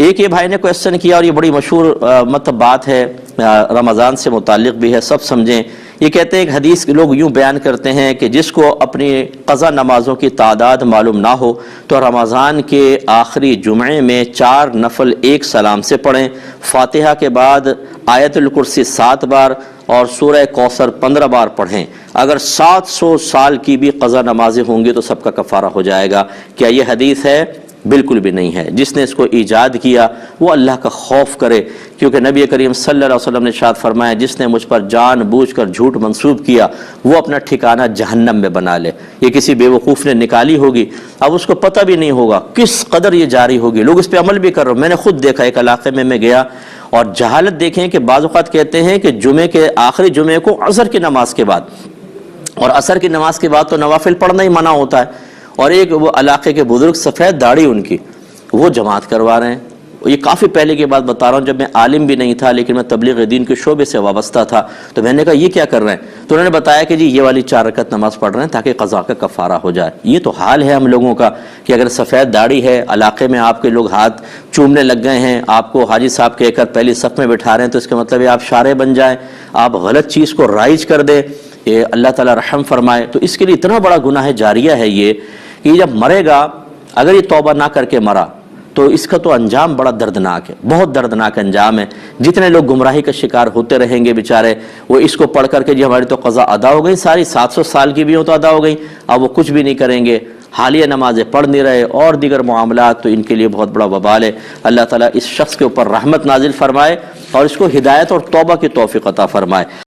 ایک یہ بھائی نے کویسچن کیا اور یہ بڑی مشہور مطلب بات ہے، رمضان سے متعلق بھی ہے، سب سمجھیں۔ یہ کہتے ہیں ایک حدیث لوگ یوں بیان کرتے ہیں کہ جس کو اپنی قضا نمازوں کی تعداد معلوم نہ ہو تو رمضان کے آخری جمعے میں 4 نفل ایک سلام سے پڑھیں، فاتحہ کے بعد آیت الکرسی 7 بار اور سورہ کوثر 15 بار پڑھیں۔ اگر 700 سال کی بھی قضا نمازیں ہوں گی تو سب کا کفارہ ہو جائے گا۔ کیا یہ حدیث ہے؟ بالکل بھی نہیں ہے۔ جس نے اس کو ایجاد کیا وہ اللہ کا خوف کرے، کیونکہ نبی کریم صلی اللہ علیہ وسلم نے ارشاد فرمایا جس نے مجھ پر جان بوجھ کر جھوٹ منسوب کیا وہ اپنا ٹھکانہ جہنم میں بنا لے۔ یہ کسی بے وقوف نے نکالی ہوگی، اب اس کو پتہ بھی نہیں ہوگا کس قدر یہ جاری ہوگی، لوگ اس پہ عمل بھی کر رہے ہیں۔ میں نے خود دیکھا، ایک علاقے میں گیا اور جہالت دیکھیں کہ بعض اوقات کہتے ہیں کہ جمعے کے آخری جمعے کو عصر کی نماز کے بعد، اور عصر کی نماز کے بعد تو نوافل پڑھنا ہی منع ہوتا ہے، اور ایک وہ علاقے کے بزرگ سفید داڑھی ان کی، وہ جماعت کروا رہے ہیں۔ یہ کافی پہلے کی بات بتا رہا ہوں، جب میں عالم بھی نہیں تھا لیکن میں تبلیغ دین کے شعبے سے وابستہ تھا، تو میں نے کہا یہ کیا کر رہے ہیں؟ تو انہوں نے بتایا کہ جی یہ والی 4 رکعت نماز پڑھ رہے ہیں تاکہ قضا کا کفارہ ہو جائے۔ یہ تو حال ہے ہم لوگوں کا کہ اگر سفید داڑھی ہے، علاقے میں آپ کے لوگ ہاتھ چومنے لگ گئے ہیں، آپ کو حاجی صاحب کہہ کر پہلی صف میں بٹھا رہے ہیں، تو اس کا مطلب ہے آپ شارع بن جائیں، آپ غلط چیز کو رائج کر دیں، یہ اللہ تعالیٰ رحم فرمائے۔ تو اس کے لیے اتنا بڑا گناہ جاریہ ہے یہ کہ جب مرے گا، اگر یہ توبہ نہ کر کے مرا تو اس کا تو انجام بڑا دردناک ہے، بہت دردناک انجام ہے۔ جتنے لوگ گمراہی کا شکار ہوتے رہیں گے بیچارے، وہ اس کو پڑھ کر کے جی ہماری تو قضا ادا ہو گئی، ساری 700 سال کی بھی ہو تو ادا ہو گئی، اب وہ کچھ بھی نہیں کریں گے، حالیہ نمازیں پڑھ نہیں رہے اور دیگر معاملات، تو ان کے لیے بہت بڑا وبال ہے۔ اللہ تعالیٰ اس شخص کے اوپر رحمت نازل فرمائے اور اس کو ہدایت اور توبہ کی توفیق عطا فرمائے۔